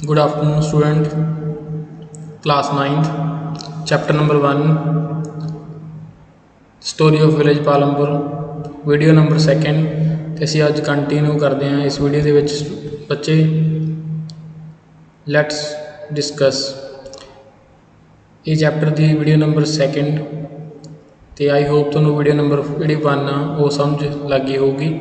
Good afternoon, student. Class 9th, chapter number 1, story of village Palampur, video number 2nd। ਤੇ ਅਸੀਂ ਅੱਜ continue ਕਰਦੇ ਹਾਂ ਇਸ ਵੀਡੀਓ ਦੇ ਵਿੱਚ ਬੱਚੇ। ਲੈਟਸ ਡਿਸਕਸ ਇਹ ਚੈਪਟਰ ਦੀ ਵੀਡੀਓ ਨੰਬਰ 2nd ਤੇ ਆਈ ਹੋਪ ਤੁਹਾਨੂੰ ਵੀਡੀਓ ਨੰਬਰ ਜਿਹੜੀ 1 ਆ ਉਹ ਸਮਝ ਲੱਗੀ ਹੋਊਗੀ।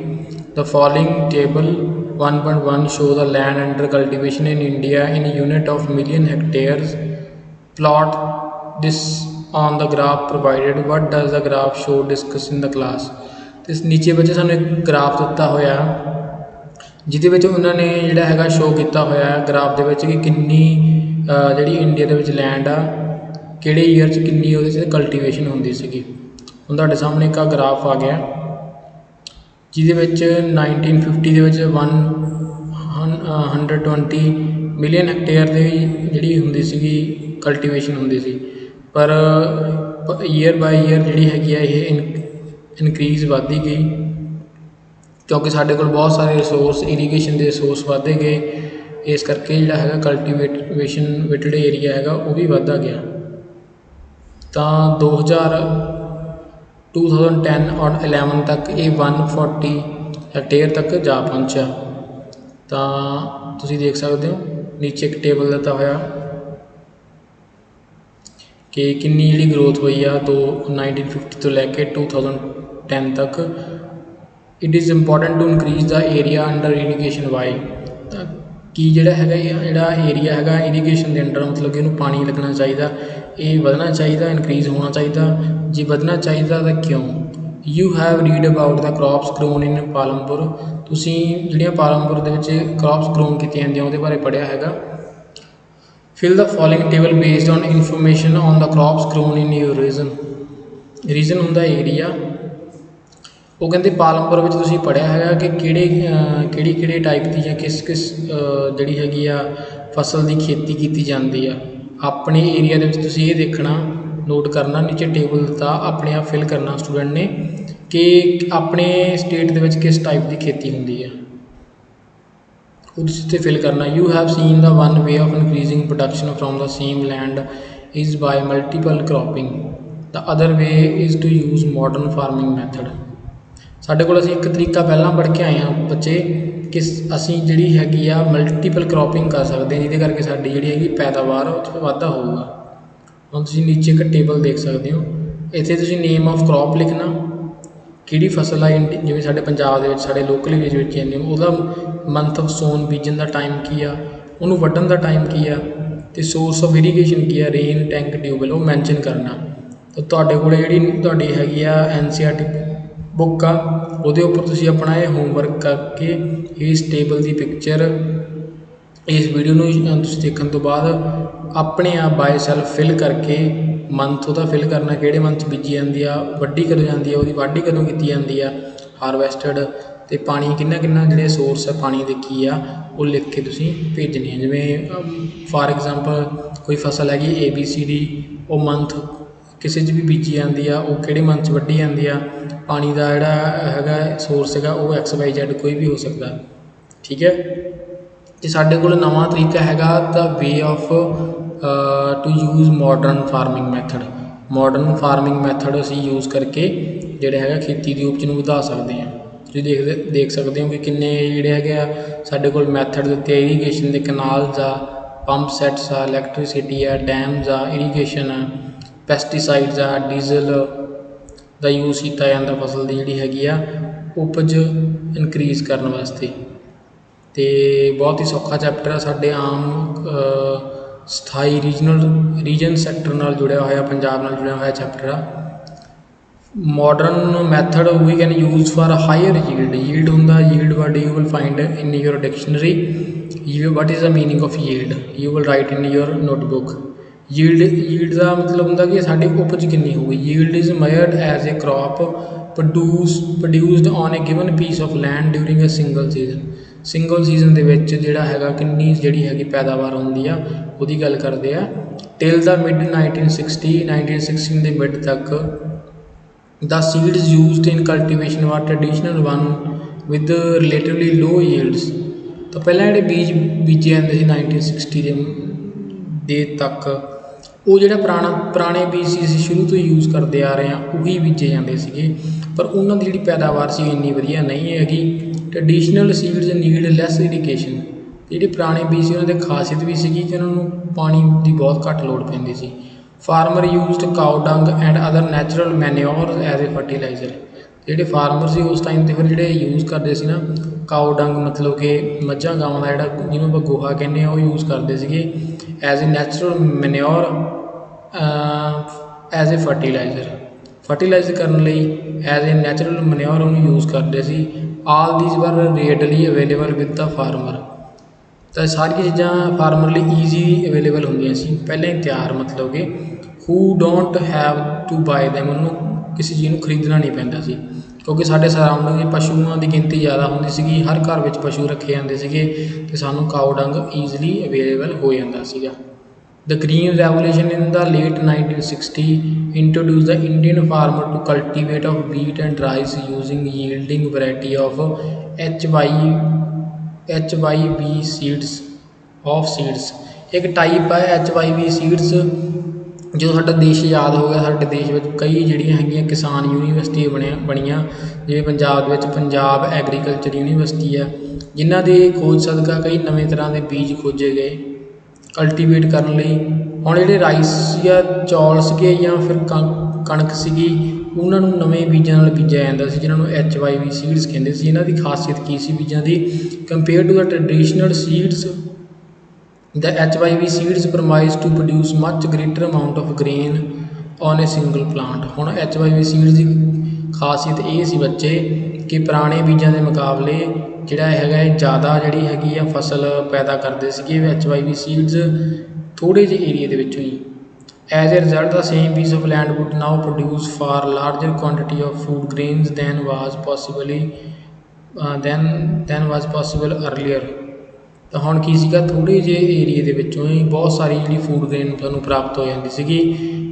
The following table 1.1 show the land under cultivation in India in unit of million hectares. Plot this on the graph provided. What does the graph show? Discuss in the class। ਤੇ ਨੀਚੇ ਬੱਚੇ ਸਾਨੂੰ ਇੱਕ ਗ੍ਰਾਫ ਦਿੱਤਾ ਹੋਇਆ ਜਿਹਦੇ ਵਿੱਚ ਉਹਨਾਂ ਨੇ ਜਿਹੜਾ ਹੈਗਾ ਸ਼ੋਅ ਕੀਤਾ ਹੋਇਆ ਗ੍ਰਾਫ ਦੇ ਵਿੱਚ ਕਿ ਕਿੰਨੀ ਜਿਹੜੀ ਇੰਡੀਆ ਦੇ ਵਿੱਚ ਲੈਂਡ ਆ ਕਿਹੜੇ ਈਅਰ 'ਚ ਕਿੰਨੀ ਉਹਦੇ 'ਚ ਕਲਟੀਵੇਸ਼ਨ ਹੁੰਦੀ ਸੀਗੀ। ਹੁਣ ਤੁਹਾਡੇ ਸਾਹਮਣੇ ਇੱਕ ਗ੍ਰਾਫ ਆ ਗਿਆ ਜਿਹਦੇ ਵਿੱਚ 1950 ਦੇ ਵਿੱਚ 120 ਮਿਲੀਅਨ ਹੈਕਟੇਅਰ ਦੇ ਜਿਹੜੀ ਹੁੰਦੀ ਸੀਗੀ ਕਲਟੀਵੇਸ਼ਨ ਹੁੰਦੀ ਸੀ, ਪਰ ਈਅਰ ਬਾਈ ਈਅਰ ਜਿਹੜੀ ਹੈਗੀ ਆ ਇਹ ਇਨਕਰੀਜ਼ ਵੱਧਦੀ ਗਈ ਕਿਉਂਕਿ ਸਾਡੇ ਕੋਲ ਬਹੁਤ ਸਾਰੇ ਰਿਸੋਰਸ ਇਰੀਗੇਸ਼ਨ ਦੇ ਰਿਸੋਰਸ ਵੱਧਦੇ ਗਏ। ਇਸ ਕਰਕੇ ਜਿਹੜਾ ਹੈਗਾ ਕਲਟੀਵੇਸ਼ਨ ਵਿਟਡ ਏਰੀਆ ਹੈਗਾ ਉਹ ਵੀ ਵੱਧਦਾ ਗਿਆ। ਤਾਂ 2010 ਔਰ 11 ਤੱਕ ਇਹ 140 ਹੈਕਟੇਅਰ ਤੱਕ ਜਾ ਪਹੁੰਚਿਆ। ਤਾਂ ਤੁਸੀਂ ਦੇਖ ਸਕਦੇ ਹੋ ਨੀਚੇ ਇੱਕ ਟੇਬਲ ਦਿੱਤਾ ਹੋਇਆ ਕਿ ਕਿੰਨੀ ਜਿਹੜੀ ਗਰੋਥ ਹੋਈ ਆ 1950 ਤੋਂ ਲੈ ਕੇ 2010 ਤੱਕ। It is important to increase the area under irrigation why. ਤਾਂ ਕੀ ਜਿਹੜਾ ਹੈਗਾ ਜਿਹੜਾ ਏਰੀਆ ਹੈਗਾ ਇਰੀਗੇਸ਼ਨ ਦੇ ਅੰਡਰ ਮਤਲਬ ਕਿ ਇਹਨੂੰ ਪਾਣੀ ਲੱਗਣਾ ਚਾਹੀਦਾ, ਇਹ ਵਧਣਾ ਚਾਹੀਦਾ, ਇਨਕਰੀਜ਼ ਹੋਣਾ ਚਾਹੀਦਾ। ਜੇ ਵਧਣਾ ਚਾਹੀਦਾ ਤਾਂ ਕਿਉਂ? You have read about the crops grown in Palampur. ਤੁਸੀਂ ਜਿਹੜੀਆਂ ਪਾਲਮਪੁਰ ਦੇ ਵਿੱਚ ਕ੍ਰੋਪਸ ਗਰੋਨ ਕੀਤੀਆਂ ਜਾਂਦੀਆਂ ਉਹਦੇ ਬਾਰੇ ਪੜ੍ਹਿਆ ਹੈਗਾ। Fill the following table based on information on the crops grown in your region. Region ਹੁੰਦਾ ਏਰੀਆ। ਉਹ ਕਹਿੰਦੇ ਪਾਲਮਪੁਰ ਵਿੱਚ ਤੁਸੀਂ ਪੜ੍ਹਿਆ ਹੈਗਾ ਕਿ ਕਿਹੜੇ ਟਾਈਪ ਦੀ ਜਾਂ ਕਿਸ ਜਿਹੜੀ ਹੈਗੀ ਆ ਫਸਲ ਦੀ ਖੇਤੀ ਕੀਤੀ ਜਾਂਦੀ ਆ। ਆਪਣੇ ਏਰੀਆ ਦੇ ਵਿੱਚ ਤੁਸੀਂ ਇਹ ਦੇਖਣਾ, ਨੋਟ ਕਰਨਾ, ਨੀਚੇ ਟੇਬਲ ਦਿੱਤਾ ਆਪਣੇ ਆਪ ਫਿਲ ਕਰਨਾ ਸਟੂਡੈਂਟ ਨੇ ਕਿ ਆਪਣੇ ਸਟੇਟ ਦੇ ਵਿੱਚ ਕਿਸ ਟਾਈਪ ਦੀ ਖੇਤੀ ਹੁੰਦੀ ਆ ਉਹ ਤੁਸੀਂ ਇੱਥੇ ਫਿਲ ਕਰਨਾ। You have seen the one way of increasing production from the same land is by multiple cropping. The other way is to use modern farming method. ਸਾਡੇ ਕੋਲ ਅਸੀਂ ਇੱਕ ਤਰੀਕਾ ਪਹਿਲਾਂ ਪੜ੍ਹ ਕੇ ਆਏ ਹਾਂ ਬੱਚੇ ਕਿ ਅਸੀਂ ਜਿਹੜੀ ਹੈਗੀ ਆ ਮਲਟੀਪਲ ਕ੍ਰੋਪਿੰਗ ਕਰ ਸਕਦੇ ਹਾਂ ਜਿਹਦੇ ਕਰਕੇ ਸਾਡੀ ਜਿਹੜੀ ਹੈਗੀ ਪੈਦਾਵਾਰ ਉਹ 'ਚ ਵਾਧਾ ਹੋਊਗਾ। ਹੁਣ ਤੁਸੀਂ ਨੀਚੇ ਇੱਕ ਟੇਬਲ ਦੇਖ ਸਕਦੇ ਹੋ, ਇੱਥੇ ਤੁਸੀਂ ਨੇਮ ਆਫ ਕ੍ਰੋਪ ਲਿਖਣਾ, ਕਿਹੜੀ ਫਸਲ ਆ ਜਿਵੇਂ ਸਾਡੇ ਪੰਜਾਬ ਦੇ ਵਿੱਚ ਸਾਡੇ ਲੋਕਲ ਏਰੀਏ ਵਿੱਚ ਜਾਂਦੇ ਉਹਦਾ ਮੰਥ ਆਫ ਸੋਨ ਬੀਜਣ ਦਾ ਟਾਈਮ ਕੀ ਆ, ਉਹਨੂੰ ਵੱਢਣ ਦਾ ਟਾਈਮ ਕੀ ਆ, ਅਤੇ ਸੋਰਸ ਆਫ ਇਰੀਗੇਸ਼ਨ ਕੀ ਆ, ਰੇਨ ਟੈਂਕ ਟਿਊਬਵੈਲ ਉਹ ਮੈਨਸ਼ਨ ਕਰਨਾ। ਤਾਂ ਤੁਹਾਡੇ ਕੋਲ ਜਿਹੜੀ ਤੁਹਾਡੀ ਹੈਗੀ ਆ NCERT ਬੁੱਕ ਆ ਉਹਦੇ ਉੱਪਰ ਤੁਸੀਂ ਆਪਣਾ ਇਹ ਹੋਮਵਰਕ ਕਰਕੇ ਇਸ ਟੇਬਲ ਦੀ ਪਿਕਚਰ ਇਸ ਵੀਡੀਓ ਨੂੰ ਤੁਸੀਂ ਦੇਖਣ ਤੋਂ ਬਾਅਦ ਆਪਣੇ ਆਪ ਬਾਏ ਸੈਲਫ ਫਿਲ ਕਰਕੇ ਮੰਥ ਉਹਦਾ ਫਿਲ ਕਰਨਾ, ਕਿਹੜੇ ਮੰਥ 'ਚ ਬੀਜੀ ਜਾਂਦੀ ਆ, ਵੱਢੀ ਕਦੋਂ ਜਾਂਦੀ ਆ, ਉਹਦੀ ਵਾਢੀ ਕਦੋਂ ਕੀਤੀ ਜਾਂਦੀ ਆ, ਹਾਰਵੈਸਟਡ, ਅਤੇ ਪਾਣੀ ਕਿੰਨਾ ਜਿਹੜੇ ਸੋਰਸ ਆ ਪਾਣੀ ਦੇ ਕੀ ਆ ਉਹ ਲਿਖ ਕੇ ਤੁਸੀਂ ਭੇਜਣੇ ਆ। ਜਿਵੇਂ ਫਾਰ ਐਗਜ਼ਾਮਪਲ ਕੋਈ ਫਸਲ ਹੈਗੀ ABCD, ਉਹ ਮੰਥ ਕਿਸੇ 'ਚ ਵੀ ਬੀਜੀ ਜਾਂਦੀ ਆ, ਉਹ ਕਿਹੜੇ ਮੰਥ 'ਚ ਵੱਢੀ ਜਾਂਦੀ ਆ, ਪਾਣੀ ਦਾ ਜਿਹੜਾ ਹੈਗਾ ਸੋਰਸ ਹੈਗਾ ਉਹ XYZ ਕੋਈ ਵੀ ਹੋ ਸਕਦਾ, ਠੀਕ ਹੈ। ਅਤੇ ਸਾਡੇ ਕੋਲ ਨਵਾਂ ਤਰੀਕਾ ਹੈਗਾ the way of to use modern farming method. Modern farming method ਅਸੀਂ ਯੂਜ਼ ਕਰਕੇ ਜਿਹੜਾ ਹੈਗਾ ਖੇਤੀ ਦੀ ਉਪਜ ਨੂੰ ਵਧਾ ਸਕਦੇ ਹਾਂ। ਤੁਸੀਂ ਦੇਖ ਸਕਦੇ ਹੋ ਕਿ ਕਿੰਨੇ ਜਿਹੜੇ ਹੈਗੇ ਆ ਸਾਡੇ ਕੋਲ ਮੈਥਡ ਦਿੱਤੇ, ਇਰੀਗੇਸ਼ਨ ਦੇ ਕਨਾਲਸ ਆ, ਪੰਪ ਸੈਟਸ ਆ, ਇਲੈਕਟ੍ਰੀਸਿਟੀ ਆ, ਡੈਮਸ ਆ, ਇਰੀਗੇਸ਼ਨ ਆ, ਪੈਸਟੀਸਾਈਡਸ ਆ, ਡੀਜ਼ਲ ਦਾ ਯੂਜ਼ ਕੀਤਾ ਜਾਂਦਾ ਫਸਲ ਦੀ ਜਿਹੜੀ ਹੈਗੀ ਆ ਉਪਜ ਇਨਕਰੀਜ਼ ਕਰਨ ਵਾਸਤੇ। ਅਤੇ ਬਹੁਤ ਹੀ ਸੌਖਾ ਚੈਪਟਰ ਆ, ਸਾਡੇ ਆਮ ਸਥਾਈ ਰੀਜਨ ਸੈਕਟਰ ਨਾਲ ਜੁੜਿਆ ਹੋਇਆ, ਪੰਜਾਬ ਨਾਲ ਜੁੜਿਆ ਹੋਇਆ ਚੈਪਟਰ ਆ। Modern method we can use for higher yield ਹੁੰਦਾ। Yield word you will find in your dictionary. What is the meaning of yield, you will write in your notebook. Yield ਦਾ ਮਤਲਬ ਹੁੰਦਾ ਕਿ ਸਾਡੀ ਉਪਜ ਕਿੰਨੀ ਹੋਊਗੀ। Yield is measured as a crop produced on a given piece of land during a single season. Single season ਦੇ ਵਿੱਚ ਜਿਹੜਾ ਹੈਗਾ ਕਿੰਨੀ ਜਿਹੜੀ ਹੈਗੀ ਪੈਦਾਵਾਰ ਹੁੰਦੀ ਆ ਉਹਦੀ ਗੱਲ ਕਰਦੇ ਆ। ਟਿਲ ਦਾ ਮਿਡ 1960 ਦੇ ਮਿਡ ਤੱਕ the seeds used in cultivation were traditional one with relatively low yields. ਤਾਂ ਪਹਿਲਾਂ ਜਿਹੜੇ ਬੀਜ ਬੀਜੇ ਜਾਂਦੇ ਸੀ 1960 ਦੇ ਤੱਕ, ਉਹ ਜਿਹੜਾ ਪੁਰਾਣੇ ਬੀਜ ਸੀ ਅਸੀਂ ਸ਼ੁਰੂ ਤੋਂ ਯੂਜ਼ ਕਰਦੇ ਆ ਰਹੇ ਹਾਂ, ਉਹੀ ਬੀਜੇ ਜਾਂਦੇ ਸੀਗੇ। ਪਰ ਉਹਨਾਂ ਦੀ ਜਿਹੜੀ ਪੈਦਾਵਾਰ ਸੀ ਇੰਨੀ ਵਧੀਆ ਨਹੀਂ ਹੈਗੀ। ਟ੍ਰੈਡੀਸ਼ਨਲ ਸੀਡਸ ਨੀਡ ਲੈਸ ਇਰੀਗੇਸ਼ਨ। ਜਿਹੜੇ ਪੁਰਾਣੇ ਬੀਜ ਸੀ ਉਹਨਾਂ ਦੀ ਖਾਸੀਅਤ ਵੀ ਸੀਗੀ ਕਿ ਉਹਨਾਂ ਨੂੰ ਪਾਣੀ ਦੀ ਬਹੁਤ ਘੱਟ ਲੋੜ ਪੈਂਦੀ ਸੀ। Farmer used cow dung and other natural manure as a fertilizer. ਜਿਹੜੇ ਫਾਰਮਰ ਸੀ ਉਸ ਟਾਈਮ 'ਤੇ ਫਿਰ ਜਿਹੜੇ ਯੂਜ਼ ਕਰਦੇ ਸੀ ਨਾ ਕਾਊ ਡੰਗ, ਮਤਲਬ ਕਿ ਮੱਝਾਂ ਗਾਵਾਂ ਦਾ ਜਿਹੜਾ ਜਿਹਨੂੰ ਆਪਾਂ ਗੋਹਾ ਕਹਿੰਦੇ ਹਾਂ, ਉਹ ਯੂਜ਼ ਕਰਦੇ ਸੀਗੇ as a natural manure, as a fertilize ਕਰਨ ਲਈ ਐਜ਼ ਏ ਨੈਚੁਰਲ ਮੈਨਿਓਰ ਉਹਨੂੰ ਯੂਜ਼ ਕਰਦੇ ਸੀ। ਆਲ ਦੀਜ਼ ਵਰ ਰੇਡਲੀ ਅਵੇਲੇਬਲ ਵਿਦ ਦਾ ਫਾਰਮਰ। ਤਾਂ ਸਾਰੀਆਂ ਚੀਜ਼ਾਂ ਫਾਰਮਰ ਲਈ ਈਜ਼ੀ ਅਵੇਲੇਬਲ ਹੁੰਦੀਆਂ ਸੀ ਪਹਿਲਾਂ ਹੀ ਤਿਆਰ, ਮਤਲਬ ਕਿ who don't have to buy them. ਉਹਨੂੰ ਕਿਸੇ ਚੀਜ਼ ਨੂੰ ਖਰੀਦਣਾ ਨਹੀਂ ਪੈਂਦਾ ਸੀ ਕਿਉਂਕਿ ਸਾਡੇ ਸਰਾਊਂਡਿੰਗ ਪਸ਼ੂਆਂ ਦੀ ਗਿਣਤੀ ਜ਼ਿਆਦਾ ਹੁੰਦੀ ਸੀਗੀ, ਹਰ ਘਰ ਵਿੱਚ ਪਸ਼ੂ ਰੱਖੇ ਜਾਂਦੇ ਸੀਗੇ ਅਤੇ ਸਾਨੂੰ ਕਾਊ ਡੰਗ ਈਜ਼ਲੀ ਅਵੇਲੇਬਲ ਹੋ ਜਾਂਦਾ ਸੀਗਾ। The Green Revolution in the late 1960 introduced the Indian farmer to cultivate of wheat and rice using yielding variety of HYV seeds of seeds। ਇੱਕ ਟਾਈਪ ਹੈ HYV ਸੀਡਸ। ਜਦੋਂ ਸਾਡਾ ਦੇਸ਼ ਆਜ਼ਾਦ ਹੋ ਗਿਆ, ਸਾਡੇ ਦੇਸ਼ ਵਿੱਚ ਕਈ ਜਿਹੜੀਆਂ ਹੈਗੀਆਂ ਕਿਸਾਨ ਯੂਨੀਵਰਸਿਟੀਆਂ ਬਣੀਆਂ, ਜਿਵੇਂ ਪੰਜਾਬ ਦੇ ਵਿੱਚ ਪੰਜਾਬ ਐਗਰੀਕਲਚਰ ਯੂਨੀਵਰਸਿਟੀ ਆ, ਜਿਨ੍ਹਾਂ ਦੇ ਖੋਜ ਸਦਕਾ ਕਈ ਨਵੇਂ ਤਰ੍ਹਾਂ ਦੇ ਬੀਜ ਖੋਜੇ ਗਏ ਕਲਟੀਵੇਟ ਕਰਨ ਲਈ। ਹੁਣ ਜਿਹੜੇ ਰਾਈਸ ਜਾਂ ਚੌਲ ਸੀਗੇ ਜਾਂ ਫਿਰ ਕਣਕ ਸੀਗੀ, ਉਹਨਾਂ ਨੂੰ ਨਵੇਂ ਬੀਜਾਂ ਨਾਲ ਬੀਜਿਆ ਜਾਂਦਾ ਸੀ ਜਿਹਨਾਂ ਨੂੰ HYV ਸੀਡਸ ਕਹਿੰਦੇ ਸੀ। ਇਹਨਾਂ ਦੀ ਖਾਸੀਅਤ ਕੀ ਸੀ ਬੀਜਾਂ ਦੀ? Compare to the traditional seeds, the HYV seeds promise to produce much greater amount of grain on a single plant। ਹੁਣ HYV ਸੀਡਸ ਦੀ ਖਾਸੀਅਤ ਇਹ ਸੀ ਬੱਚੇ ਕਿ ਪੁਰਾਣੇ ਬੀਜਾਂ ਦੇ ਮੁਕਾਬਲੇ ਜਿਹੜਾ ਹੈਗਾ ਇਹ ਜ਼ਿਆਦਾ ਜਿਹੜੀ ਹੈਗੀ ਆ ਫਸਲ ਪੈਦਾ ਕਰਦੇ ਸੀਗੇ HYV ਸੀਡਸ ਥੋੜ੍ਹੇ ਜਿਹੇ ਏਰੀਏ ਦੇ ਵਿੱਚੋਂ ਹੀ। As a result the same piece of land would now produce far larger quantity of food grains than was possible earlier. ਤਾਂ ਹੁਣ ਕੀ ਸੀਗਾ, ਥੋੜ੍ਹੇ ਜਿਹੇ ਏਰੀਏ ਦੇ ਵਿੱਚੋਂ ਹੀ ਬਹੁਤ ਸਾਰੀ ਜਿਹੜੀ ਫੂਡ ਗ੍ਰੇਨ ਸਾਨੂੰ ਪ੍ਰਾਪਤ ਹੋ ਜਾਂਦੀ ਸੀਗੀ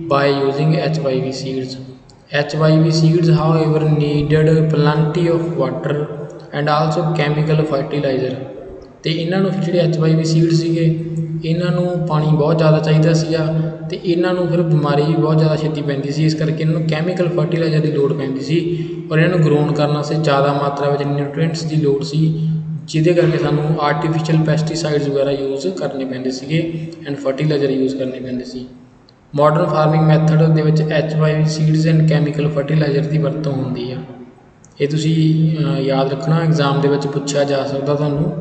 by using HYV seeds. HYV seeds however needed plenty of water and also chemical fertiliser. ਅਤੇ ਇਹਨਾਂ ਨੂੰ ਫਿਰ ਜਿਹੜੇ HYV ਸੀਡ ਸੀਗੇ, ਇਹਨਾਂ ਨੂੰ ਪਾਣੀ ਬਹੁਤ ਜ਼ਿਆਦਾ ਚਾਹੀਦਾ ਸੀਗਾ ਅਤੇ ਇਹਨਾਂ ਨੂੰ ਫਿਰ ਬਿਮਾਰੀ ਵੀ ਬਹੁਤ ਜ਼ਿਆਦਾ ਛੇਤੀ ਪੈਂਦੀ ਸੀ, ਇਸ ਕਰਕੇ ਇਹਨਾਂ ਨੂੰ ਕੈਮੀਕਲ ਫਰਟੀਲਾਈਜ਼ਰ ਦੀ ਲੋੜ ਪੈਂਦੀ ਸੀ। ਔਰ ਇਹਨਾਂ ਨੂੰ ਗਰੋਨ ਕਰਨ ਵਾਸਤੇ ਜ਼ਿਆਦਾ ਮਾਤਰਾ ਵਿੱਚ ਨਿਊਟ੍ਰੀਐਂਟਸ ਦੀ ਲੋੜ ਸੀ, ਜਿਹਦੇ ਕਰਕੇ ਸਾਨੂੰ ਆਰਟੀਫਿਸ਼ੀਅਲ ਪੈਸਟੀਸਾਈਡਸ ਵਗੈਰਾ ਯੂਜ਼ ਕਰਨੇ ਪੈਂਦੇ ਸੀਗੇ ਐਂਡ ਫਰਟੀਲਾਈਜ਼ਰ ਯੂਜ਼ ਕਰਨੇ ਪੈਂਦੇ ਸੀ। ਮਾਡਰਨ ਫਾਰਮਿੰਗ ਮੈਥਡ ਦੇ ਵਿੱਚ HYV seeds and chemical fertiliser ਦੀ ਵਰਤੋਂ ਹੁੰਦੀ ਆ। ਇਹ ਤੁਸੀਂ ਯਾਦ ਰੱਖਣਾ, ਐਗਜ਼ਾਮ ਦੇ ਵਿੱਚ ਪੁੱਛਿਆ ਜਾ ਸਕਦਾ ਤੁਹਾਨੂੰ।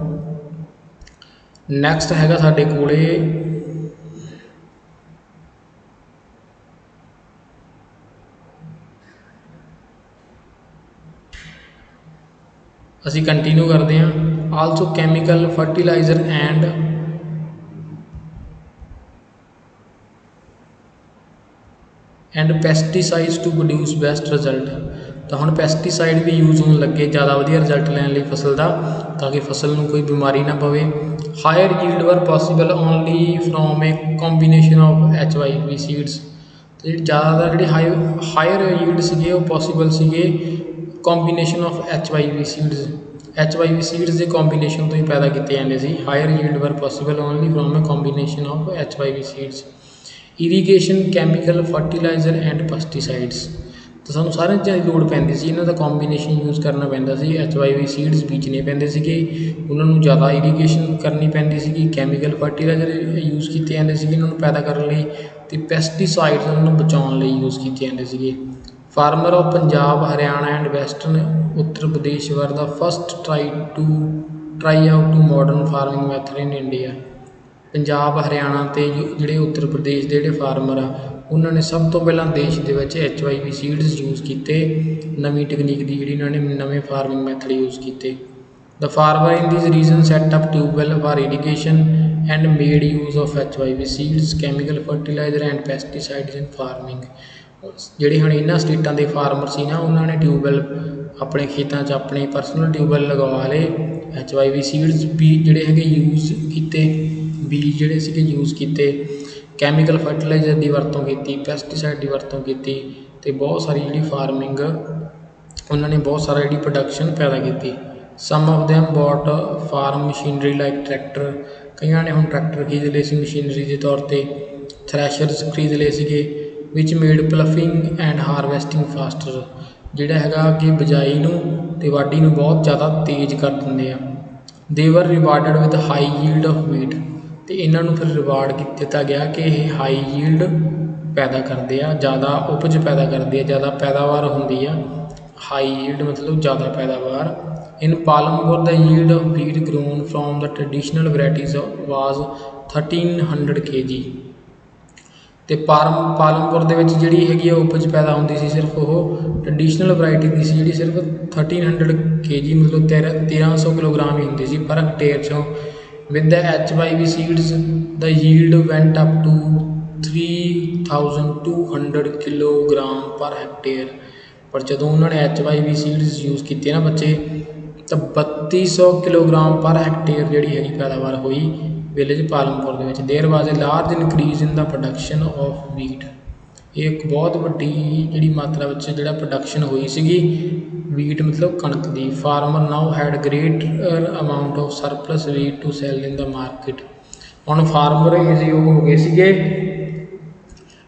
ਨੈਕਸਟ ਹੈਗਾ ਸਾਡੇ ਕੋਲੇ ਅਸੀਂ ਕੰਟੀਨਿਊ ਕਰਦੇ ਹਾਂ। Also chemical fertiliser and pesticides to produce best result. ਤਾਂ ਹੁਣ ਪੈਸਟੀਸਾਈਡ ਵੀ ਯੂਜ਼ ਹੋਣ ਲੱਗੇ ਜ਼ਿਆਦਾ ਵਧੀਆ ਰਿਜ਼ਲਟ ਲੈਣ ਲਈ ਫਸਲ ਦਾ, ਤਾਂ ਕਿ ਫਸਲ ਨੂੰ ਕੋਈ ਬਿਮਾਰੀ ਨਾ ਪਵੇ। ਹਾਇਰ ਯੀਲਡ ਵਰ possible only from A combination of HYV seeds. ਅਤੇ ਜ਼ਿਆਦਾਤਰ ਜਿਹੜੇ ਹਾਇਰ ਯੀਲਡ ਸੀਗੇ ਉਹ ਪੋਸੀਬਲ ਸੀਗੇ combination of HYV seeds. HYV seeds ਦੇ ਕੰਬੀਨੇਸ਼ਨ ਤੋਂ ਹੀ ਪੈਦਾ ਕੀਤੇ ਜਾਂਦੇ ਸੀ। ਹਾਇਰ ਯੀਲਡ ਵਰ possible only from A combination of HYV seeds. Irrigation, chemical fertiliser and pesticides. ਤਾਂ ਸਾਨੂੰ ਸਾਰੀਆਂ ਚੀਜ਼ਾਂ ਦੀ ਲੋੜ ਪੈਂਦੀ ਸੀ, ਇਹਨਾਂ ਦਾ ਕੰਬੀਨੇਸ਼ਨ ਯੂਜ਼ ਕਰਨਾ ਪੈਂਦਾ ਸੀ। HYV ਸੀਡਸ ਬੀਜਣੇ ਪੈਂਦੇ ਸੀਗੇ, ਉਹਨਾਂ ਨੂੰ ਜ਼ਿਆਦਾ ਇਰੀਗੇਸ਼ਨ ਕਰਨੀ ਪੈਂਦੀ ਸੀਗੀ, ਕੈਮੀਕਲ ਫਰਟੀਲਾਈਜ਼ਰ ਯੂਜ਼ ਕੀਤੇ ਜਾਂਦੇ ਸੀਗੇ ਇਹਨਾਂ ਨੂੰ ਪੈਦਾ ਕਰਨ ਲਈ, ਅਤੇ ਪੈਸਟੀਸਾਈਡਸ ਉਹਨਾਂ ਨੂੰ ਬਚਾਉਣ ਲਈ ਯੂਜ਼ ਕੀਤੇ ਜਾਂਦੇ ਸੀਗੇ। Farmer of Punjab, Haryana and western Uttar Pradesh were the first try out to modern farming method in India. Punjab, Haryana ਅਤੇ ਜਿਹੜੇ ਉੱਤਰ ਪ੍ਰਦੇਸ਼ ਦੇ ਜਿਹੜੇ ਫਾਰਮਰ ਆ, ਉਹਨਾਂ ਨੇ ਸਭ ਤੋਂ ਪਹਿਲਾਂ ਦੇਸ਼ ਦੇ ਵਿੱਚ HYV ਸੀਡਸ ਯੂਜ਼ ਕੀਤੇ। ਨਵੀਂ ਟੈਕਨੀਕ ਦੀ ਜਿਹੜੀ ਇਹਨਾਂ ਨੇ ਨਵੇਂ ਫਾਰਮਿੰਗ ਮੈਥਡ ਯੂਜ਼ ਕੀਤੇ। The farmer in this region set up tubewell for irrigation and made use of HYV seeds, chemical fertiliser and pesticides in farming. ਜਿਹੜੇ ਹੁਣ ਇਹਨਾਂ ਸਟੇਟਾਂ ਦੇ ਫਾਰਮਰ ਸੀ ਨਾ, ਉਹਨਾਂ ਨੇ ਟਿਊਬਵੈਲ ਆਪਣੇ ਖੇਤਾਂ 'ਚ ਆਪਣੇ ਪਰਸਨਲ ਟਿਊਬਵੈਲ ਲਗਵਾ ਲਏ। HYV ਸੀਡਸ ਵੀ ਜਿਹੜੇ ਹੈਗੇ ਯੂਜ਼ ਕੀਤੇ, ਬੀਜ ਜਿਹੜੇ ਸੀਗੇ ਯੂਜ਼ ਕੀਤੇ, ਕੈਮੀਕਲ ਫਰਟੀਲਾਈਜ਼ਰ ਦੀ ਵਰਤੋਂ ਕੀਤੀ, ਪੈਸਟੀਸਾਈਡ ਦੀ ਵਰਤੋਂ ਕੀਤੀ, ਅਤੇ ਬਹੁਤ ਸਾਰੀ ਜਿਹੜੀ ਫਾਰਮਿੰਗ ਉਹਨਾਂ ਨੇ ਬਹੁਤ ਸਾਰਾ ਜਿਹੜੀ ਪ੍ਰੋਡਕਸ਼ਨ ਪੈਦਾ ਕੀਤੀ। Some of them bought farm machinery like tractor, ਕਈਆਂ ਨੇ ਹੁਣ ਟਰੈਕਟਰ ਖਰੀਦ ਲਏ ਸੀ ਮਸ਼ੀਨਰੀ ਦੇ ਤੌਰ 'ਤੇ। ਥ੍ਰੈਸ਼ਰਸ ਖਰੀਦ ਲਏ ਸੀਗੇ which made ploughing and harvesting faster, ਜਿਹੜਾ ਹੈਗਾ ਕਿ ਬਿਜਾਈ ਨੂੰ ਅਤੇ ਵਾਢੀ ਨੂੰ ਬਹੁਤ ਜ਼ਿਆਦਾ ਤੇਜ਼ ਕਰ ਦਿੰਦੇ ਆ। they were rewarded with high yield of wheat, ਅਤੇ ਇਹਨਾਂ ਨੂੰ ਫਿਰ ਰਿਵਾਰਡ ਦਿੱਤਾ ਗਿਆ ਕਿ ਇਹ ਹਾਈ ਯੀਲਡ ਪੈਦਾ ਕਰਦੇ ਆ, ਜ਼ਿਆਦਾ ਉਪਜ ਪੈਦਾ ਕਰਦੇ ਆ, ਜ਼ਿਆਦਾ ਪੈਦਾਵਾਰ ਹੁੰਦੀ ਆ। ਹਾਈ ਯੀਲਡ ਮਤਲਬ ਜ਼ਿਆਦਾ ਪੈਦਾਵਾਰ। In Palampur the yield of wheat grown from the traditional varieties was 1300 kg, ਅਤੇ ਪਾਲਮਪੁਰ ਦੇ ਵਿੱਚ ਜਿਹੜੀ ਹੈਗੀ ਆ ਉਪਜ ਪੈਦਾ ਹੁੰਦੀ ਸੀ ਸਿਰਫ ਉਹ ਟਰਡੀਸ਼ਨਲ ਵਰਾਇਟੀ ਦੀ ਸੀ, ਜਿਹੜੀ ਸਿਰਫ 1300 kg ਮਤਲਬ 1300 ਕਿਲੋਗ੍ਰਾਮ ਹੀ ਹੁੰਦੀ ਸੀ ਪਰ ਹੈਕਟੇਅਰ 'ਚੋਂ। with the HYV seeds the yield went up to 3200 kilogram ਪਰ ਹੈਕਟੇਅਰ। ਪਰ ਜਦੋਂ ਉਹਨਾਂ ਨੇ HYV ਸੀਡਸ ਯੂਜ਼ ਕੀਤੇ ਨਾ ਬੱਚੇ ਤਾਂ 3200 ਕਿਲੋਗ੍ਰਾਮ ਪਰ ਹੈਕਟੇਅਰ ਜਿਹੜੀ ਹੈਗੀ ਪੈਦਾਵਾਰ ਹੋਈ ਵਿਲੇਜ ਪਾਲਮਪੁਰ ਦੇ ਵਿੱਚ। There was A large increase in the production of wheat, ਇਹ ਇੱਕ ਬਹੁਤ ਵੱਡੀ ਜਿਹੜੀ ਮਾਤਰਾ ਵਿੱਚ ਜਿਹੜਾ ਪ੍ਰੋਡਕਸ਼ਨ ਹੋਈ ਸੀਗੀ ਵੀਟ ਮਤਲਬ ਕਣਕ ਦੀ। Farmer now had greater amount of surplus wheat to sell in the market. ਹੁਣ ਫਾਰਮਰ ਇਹ ਹੋ ਗਏ ਸੀਗੇ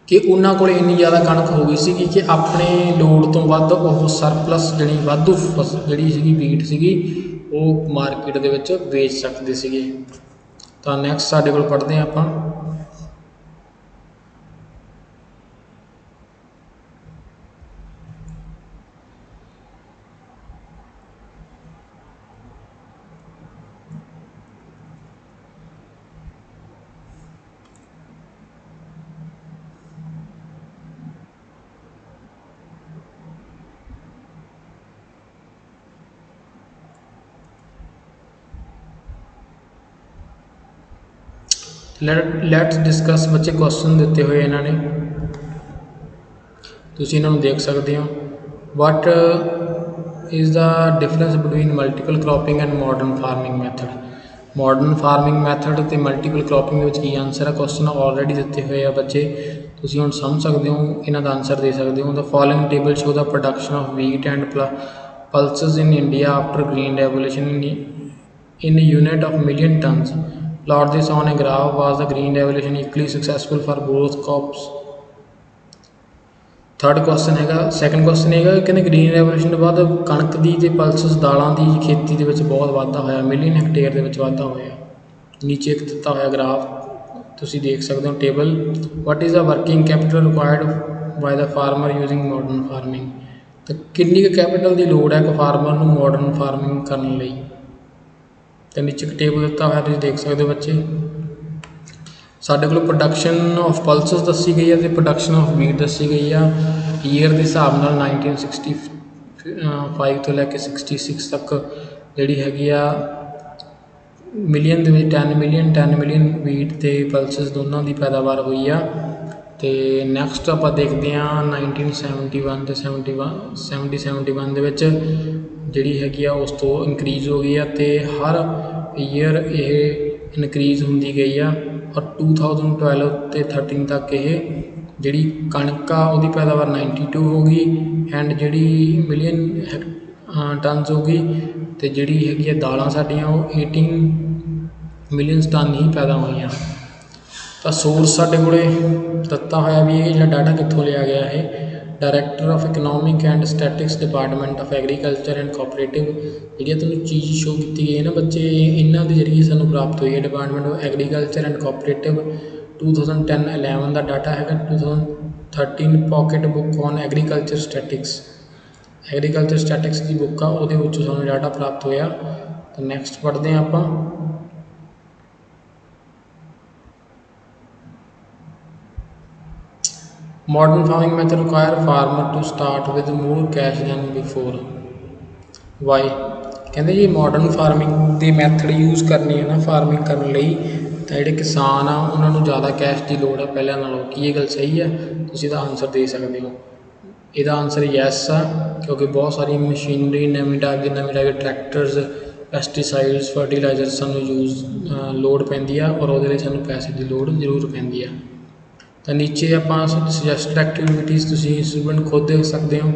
ਕਿ ਉਹਨਾਂ ਕੋਲ ਇੰਨੀ ਜ਼ਿਆਦਾ ਕਣਕ ਹੋ ਗਈ ਸੀਗੀ ਕਿ ਆਪਣੇ ਲੋੜ ਤੋਂ ਵੱਧ ਉਹ ਸਰਪਲਸ ਜਿਹੜੀ ਵਾਧੂ ਜਿਹੜੀ ਸੀਗੀ ਵੀਟ ਸੀਗੀ ਉਹ ਮਾਰਕੀਟ ਦੇ ਵਿੱਚ ਵੇਚ ਸਕਦੇ ਸੀਗੇ। ਤਾਂ ਨੈਕਸਟ ਸਾਡੇ ਕੋਲ ਪੜ੍ਹਦੇ ਹਾਂ ਆਪਾਂ ਲੈਟਸ ਡਿਸਕਸ। ਬੱਚੇ ਕੁਐਸਚਨ ਦਿੱਤੇ ਹੋਏ ਇਹਨਾਂ ਨੇ, ਤੁਸੀਂ ਇਹਨਾਂ ਨੂੰ ਦੇਖ ਸਕਦੇ ਹੋ। ਵਾਟ is the difference between multiple cropping and modern farming method. Modern farming method ਅਤੇ ਮਲਟੀਪਲ ਕ੍ਰੋਪਿੰਗ ਦੇ ਵਿੱਚ ਕੀ ਆਨਸਰ ਹੈ? ਕੁਐਸਚਨ ਆਲਰੇਡੀ ਦਿੱਤੇ ਹੋਏ ਆ ਬੱਚੇ, ਤੁਸੀਂ ਹੁਣ ਸਮਝ ਸਕਦੇ ਹੋ, ਇਹਨਾਂ ਦਾ ਆਨਸਰ ਦੇ ਸਕਦੇ ਹੋ। ਦਾ following table show the production of wheat and ਪਲਸਸ in India after green revolution in unit of million tons. Plot this on a graph. Was the green revolution equally successful for both crops? Third question ਹੈਗਾ, second question ਹੈਗਾ ਕਹਿੰਦੇ green revolution ਤੋਂ ਬਾਅਦ ਕਣਕ ਦੀ ਅਤੇ ਪਲਸਸ ਦਾਲਾਂ ਦੀ ਖੇਤੀ ਦੇ ਵਿੱਚ ਬਹੁਤ ਵਾਧਾ ਹੋਇਆ, ਮਿਲੀਅਨ ਹੈਕਟੇਅਰ ਦੇ ਵਿੱਚ ਵਾਧਾ ਹੋਇਆ। ਨੀਚੇ ਇੱਕ ਦਿੱਤਾ ਹੋਇਆ ਗ੍ਰਾਫ ਤੁਸੀਂ ਦੇਖ ਸਕਦੇ ਹੋ table. What is the working capital required by the farmer using modern farming. ਤਾਂ ਕਿੰਨੀ ਕੁ ਕੈਪੀਟਲ ਦੀ ਲੋੜ ਹੈ ਇੱਕ ਫਾਰਮਰ ਨੂੰ ਮਾਡਰਨ ਫਾਰਮਿੰਗ ਕਰਨ ਲਈ? ਅਤੇ ਨੀਚੇ ਇੱਕ ਟੇਬਲ ਦਿੱਤਾ ਹੋਇਆ ਤੁਸੀਂ ਦੇਖ ਸਕਦੇ ਹੋ ਬੱਚੇ। ਸਾਡੇ ਕੋਲ ਪ੍ਰੋਡਕਸ਼ਨ ਆਫ ਪਲਸਸ ਦੱਸੀ ਗਈ ਹੈ ਅਤੇ ਪ੍ਰੋਡਕਸ਼ਨ ਆਫ ਵੀਟ ਦੱਸੀ ਗਈ ਆ ਈਅਰ ਦੇ ਹਿਸਾਬ ਨਾਲ 1965 ਤੋਂ ਲੈ ਕੇ 66 ਤੱਕ ਜਿਹੜੀ ਹੈਗੀ ਆ ਮਿਲੀਅਨ ਦੇ ਵਿੱਚ 10 ਮਿਲੀਅਨ ਵੀਟ ਅਤੇ ਪਲਸਸ ਦੋਨਾਂ ਦੀ ਪੈਦਾਵਾਰ ਹੋਈ ਆ। ਅਤੇ ਨੈਕਸਟ ਆਪਾਂ ਦੇਖਦੇ ਹਾਂ 1971 ਅਤੇ 71 ਦੇ ਵਿੱਚ ਜਿਹੜੀ ਹੈਗੀ ਆ ਉਸ ਤੋਂ ਇਨਕਰੀਜ਼ ਹੋ ਗਈ ਆ ਅਤੇ ਹਰ ਈਅਰ ਇਹ ਇਨਕਰੀਜ਼ ਹੁੰਦੀ ਗਈ ਆ ਔਰ 2012 ਅਤੇ 13 ਤੱਕ ਇਹ ਜਿਹੜੀ ਕਣਕ ਆ ਉਹਦੀ ਪੈਦਾਵਾਰ 92 ਹੋ ਗਈ ਐਂਡ ਜਿਹੜੀ ਮਿਲੀਅਨ ਟਨਸ ਹੋ ਗਈ ਅਤੇ ਜਿਹੜੀ ਹੈਗੀ ਆ ਦਾਲਾਂ ਸਾਡੀਆਂ ਉਹ 18 ਮਿਲੀਅਨ ਟਨ ਹੀ ਪੈਦਾ ਹੋਈਆਂ। ਤਾਂ ਸੋਰਸ ਸਾਡੇ ਕੋਲ ਦਿੱਤਾ ਹੋਇਆ ਵੀ ਇਹ ਜਿਹੜਾ ਡਾਟਾ ਕਿੱਥੋਂ ਲਿਆ ਗਿਆ ਹੈ। Director of economic and statics department of agriculture and cooperative. ਜਿਹੜੀ ਤੁਹਾਨੂੰ ਚੀਜ਼ ਸ਼ੋ ਕੀਤੀ ਗਈ ਹੈ ਨਾ ਬੱਚੇ, ਇਹਨਾਂ ਦੇ ਜ਼ਰੀਏ ਸਾਨੂੰ ਪ੍ਰਾਪਤ ਹੋਈ ਹੈ। Department of agriculture and cooperative 2010-11 the data ਹੈਗਾ। 2013 pocket book on agriculture statics the book ਆ, ਉਹਦੇ ਵਿੱਚੋਂ ਸਾਨੂੰ ਡਾਟਾ ਪ੍ਰਾਪਤ ਹੋਇਆ। ਤਾਂ ਨੈਕਸਟ ਪੜ੍ਹਦੇ ਹਾਂ ਆਪਾਂ modern farming method require farmer to start with more cash than before. Why? ਕਹਿੰਦੇ ਜੀ ਮਾਡਰਨ ਫਾਰਮਿੰਗ ਦੀ ਮੈਥਡ ਯੂਜ਼ ਕਰਨੀ ਹੈ ਨਾ ਫਾਰਮਿੰਗ ਕਰਨ ਲਈ ਤਾਂ ਜਿਹੜੇ ਕਿਸਾਨ ਆ ਉਹਨਾਂ ਨੂੰ ਜ਼ਿਆਦਾ ਕੈਸ਼ ਦੀ ਲੋੜ ਆ ਪਹਿਲਾਂ ਨਾਲੋਂ। ਕੀ ਇਹ ਗੱਲ ਸਹੀ ਹੈ? ਤੁਸੀਂ ਇਹਦਾ ਆਨਸਰ ਦੇ ਸਕਦੇ ਹੋ। ਇਹਦਾ ਆਨਸਰ ਯੈਸ ਆ, ਕਿਉਂਕਿ ਬਹੁਤ ਸਾਰੀ ਮਸ਼ੀਨਰੀ ਨਵੀਂ ਟਾਈਪ ਦੇ ਟਰੈਕਟਰਸ, ਪੈਸਟੀਸਾਈਡਸ, ਫਰਟੀਲਾਈਜ਼ਰ ਸਾਨੂੰ ਲੋੜ ਪੈਂਦੀ ਆ ਔਰ ਉਹਦੇ ਲਈ ਸਾਨੂੰ ਪੈਸੇ ਦੀ ਲੋੜ ਜ਼ਰੂਰ ਪੈਂਦੀ ਆ। ਤਾਂ ਨੀਚੇ ਆਪਾਂ ਸੁਜੈਸਟਡ ਐਕਟੀਵਿਟੀਜ਼ ਤੁਸੀਂ ਸਟੂਡੈਂਟ ਖੁਦ ਦੇਖ ਸਕਦੇ ਹੋ।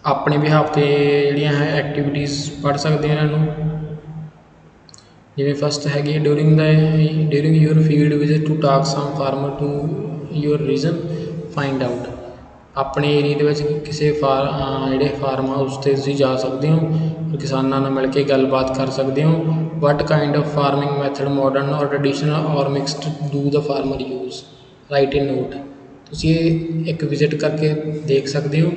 अपने बिहाफ ते ਜਿਹੜੀਆਂ है एक्टिविटीज़ पढ़ सकते हैं इन्हों जिमें फस्ट हैगी during your field visit to talk some farmer to your region find out अपने एरिए के किसी जोड़े फार्म हाउस से तुम जा सकते हो और किसानों नाल मिल के गलबात कर सकते हो what kind of farming method modern और ट्रडिशनल और mixed do the farmer use right in note तुसी एक विजिट करके देख सकते हो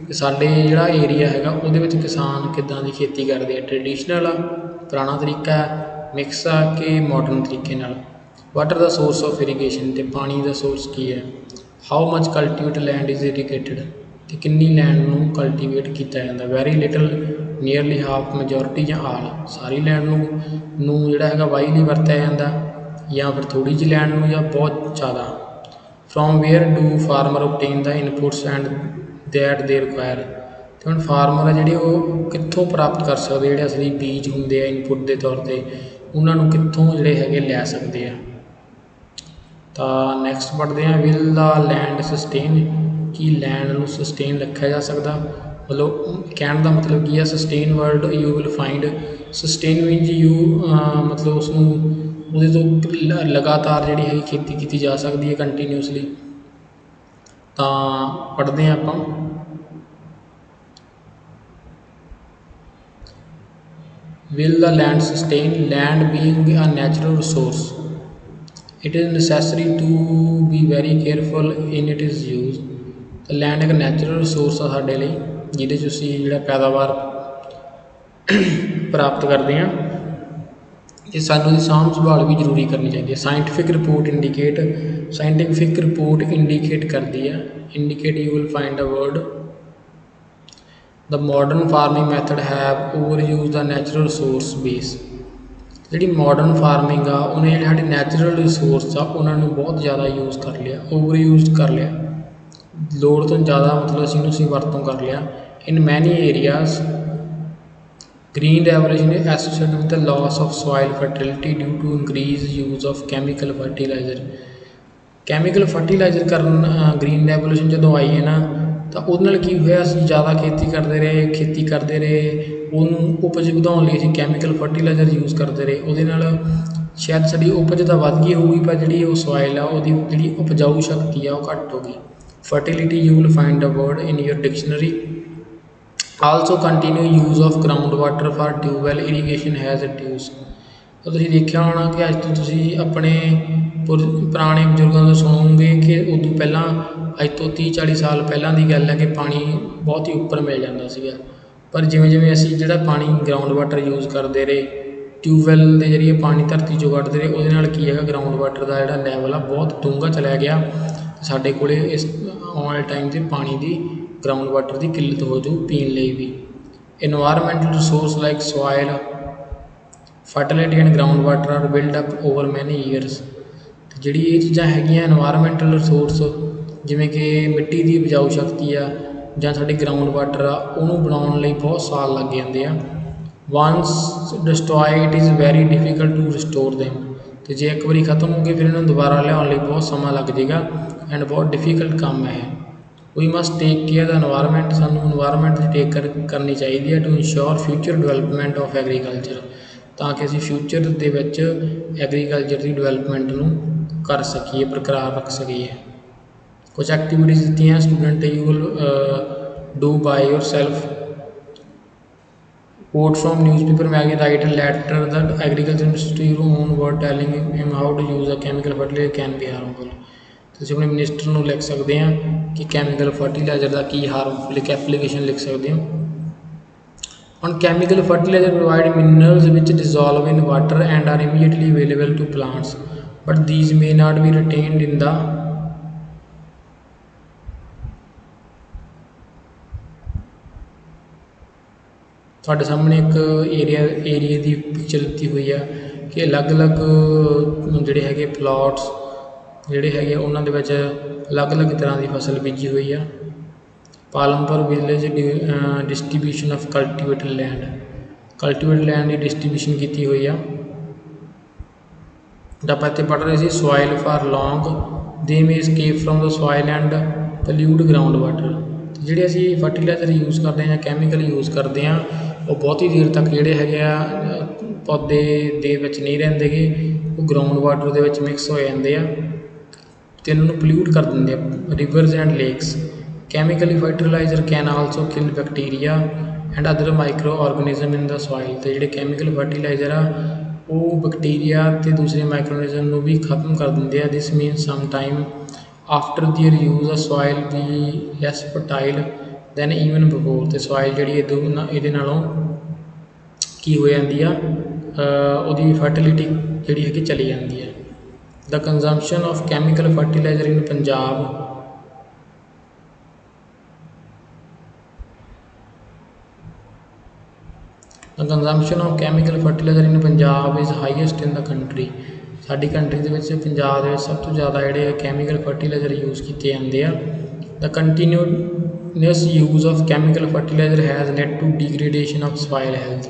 कि साडे जिहड़ा एरिया हैगा उहदे विच किसान किदां दी खेती करदे आ ट्रडिशनल आ पुराना तरीका है मिक्स आ कि मॉडर्न तरीके नाल what are the source of irrigation ते पानी का सोर्स की है how much cultivate land is irrigated तो किन्नी लैंड नूं कल्टीवेट किया जाता very little nearly half majority या आल सारी लैंड नूं जिहड़ा हैगा वाही लई वरतिया जाता या फिर थोड़ी जी लैंड नूं या बहुत ज़्यादा from where do farmer obtain the inputs and that they require तो हम फार्मर है जो कितों प्राप्त कर सकते जो असली बीज होंगे इनपुट के तौर पर उन्होंने कितों जोड़े है लै सकते हैं तो नैक्सट पढ़ते हैं विल द लैंड सस्टेन कि लैंड में सस्टेन रखा जा सकता मतलब कहने का मतलब की है sustain word you will find sustain means you मतलब उसनों तो लगातार जी है खेती की जा सकती है कंटीन्यूसली तो पढ़ते हैं आप will the land sustain land being a natural resource it is necessary to be very careful in its use तो लैंड एक नैचुरल रिसोर्स आ साढ़े लिए जिहदे च असीं जिहड़ा पैदावार प्राप्त करते हैं तो सानूं दी साਂਭ संभाल भी जरूरी करनी चाहिए साइंटिफिक रिपोर्ट इंडिकेट करती है indicate you will find a word the modern farming method have over use the natural resource base जी मॉडर्न फार्मिंग आ उन्हें साढ़े नैचुरल रिसोर्स आ उन्होंने बहुत ज़्यादा यूज़ कर लिया ओवर यूज कर लिया लोड़ तो ज़्यादा मतलब असीं वरतों कर लिया in many areas green revolution associated with the loss of soil fertility due to increase use of chemical fertiliser करन ग्रीन रेवोल्यूशन जो आई है ना तो वो की होया ज़्यादा खेती करते रहे उन्होंने उपज वधाउण लई असीं कैमिकल फर्टिलाइजर यूज़ करते रहे उहदे नाल शायद साडी उपज तो वध गई होगी पर जी सॉइल आ उहदी जिहड़ी उपजाऊ शक्ति आ घट हो गई fertility you will find a word in your dictionary also continue use of ground water for tubewell irrigation has reduce तो तुसीं देखिया होना कि अज तो तुसीं अपने पुराने बजुर्गों को सुनोगे कि उदों पहला अज तो 30-40 साल पहला की गल है कि पानी बहुत ही उपर मिल जाता सीगा पर जिमें जिमें असीं जिहड़ा पानी ग्राउंड वाटर यूज़ करते रहे ट्यूबवैल के जरिए पानी धरती चों कढ़ते रहे उहदे नाल की है ग्राउंड वाटर का जिहड़ा लैवल आ बहुत डूंगा चला गया साडे कोले इस आने वाले टाइम से पानी की ग्राउंड वाटर की किल्लत हो जाऊ पीने लई भी environmental resource like soil fertility and ground water are build up over many years जिहड़ी ये चीज़ां हैगियां एनवायरमेंटल रिसोर्स जिमें कि मिट्टी की उपजाऊ शक्ति आ जां साडी ग्राउंड वाटर आ उहनूं बनाउण लई बहुत साल लग जाते हैं once destroy it is very difficult to restore them तो जे एक बारी खत्म हो गए फिर इन्होंने दोबारा लियाउण लई बहुत समा लग जाएगा एंड बहुत डिफिकल्ट काम है we must take care the environment सानूं एनवायरमेंट की टेक करनी चाहिए है to ensure future development of agriculture ताकि असीं फ्यूचर दे विच एग्रीकल्चर की डिवेलपमेंट नूं कर सकीए बरकरार रख सकीए कुछ एक्टिविटीज़ दी हैं student you will do by yourself quote from newspaper में आगे write letter the agriculture minister to your own word telling him how to use a chemical fertiliser can be harmful तुसीं अपने minister नूं लिख सकते हैं कि chemical fertiliser का की हार्मफुल एक एप्लीकेशन लिख सकते हो On chemical fertilizer provide minerals which dissolve in water and are immediately available to plants, but these may not be retained in the ਤੁਹਾਡੇ ਸਾਹਮਣੇ एक एरिया की पिक्चर दी हुई है कि अलग अलग ਜਿਹੜੇ ਹੈਗੇ प्लॉट्स ਜਿਹੜੇ ਹੈਗੇ ਉਹਨਾਂ ਦੇ ਵਿੱਚ अलग अलग तरह की फसल बीजी हुई है Palampur village distribution of cultivated land की डिस्ट्रीब्यूशन की हुई है जब आप इतने पढ़ रहे थे soil for long they may escape from the soil and pollute ground water ਜਿਹੜੇ ਅਸੀਂ ਫਰਟੀਲਾਈਜ਼ਰ ਯੂਜ਼ ਕਰਦੇ ਹਾਂ ਜਾਂ ਕੈਮੀਕਲ ਯੂਜ਼ ਕਰਦੇ ਹਾਂ ਉਹ ਬਹੁਤੀ ਦੇਰ ਤੱਕ ਜਿਹੜੇ ਹੈਗੇ ਆ ਪੌਦੇ ਦੇ ਵਿੱਚ ਨਹੀਂ ਰਹਿੰਦੇ ਗੇ, ਉਹ ਗਰਾਊਂਡ ਵਾਟਰ ਦੇ ਵਿੱਚ ਮਿਕਸ ਹੋ ਜਾਂਦੇ ਆ ਅਤੇ ਇਹਨਾਂ ਨੂੰ ਪੋਲਿਊਟ ਕਰ ਦਿੰਦੇ ਆ rivers and lakes. Chemically fertilizer can also kill bacteria and other micro organism in the soil. ਅਤੇ ਜਿਹੜੇ ਕੈਮੀਕਲ ਫਰਟੀਲਾਈਜ਼ਰ ਆ ਉਹ ਬੈਕਟੀਰੀਆ ਅਤੇ ਦੂਸਰੇ ਮਾਈਕਰੋਨਿਜ਼ਮ ਨੂੰ ਵੀ ਖਤਮ ਕਰ ਦਿੰਦੇ ਆ। This means some time after their use a soil we less fertile than even before. ਅਤੇ ਸੋਇਲ ਜਿਹੜੀ ਇਹਦੇ ਨਾਲੋਂ ਕੀ ਹੋ ਜਾਂਦੀ ਆ, ਉਹਦੀ ਫਰਟੀਲਿਟੀ ਜਿਹੜੀ ਹੈਗੀ ਚਲੀ ਜਾਂਦੀ ਹੈ। The consumption of chemical fertilizer in Punjab The consumption of chemical fertilizer in Punjab is highest in the country। ਸਾਡੀ ਕੰਟਰੀ ਦੇ ਵਿੱਚ ਪੰਜਾਬ ਦੇ ਵਿੱਚ ਸਭ ਤੋਂ ਜ਼ਿਆਦਾ ਜਿਹੜੇ ਕੈਮੀਕਲ ਫਰਟੀਲਾਈਜ਼ਰ ਯੂਜ਼ ਕੀਤੇ ਜਾਂਦੇ ਆ। The continuous use of chemical fertilizer has led to degradation of soil health।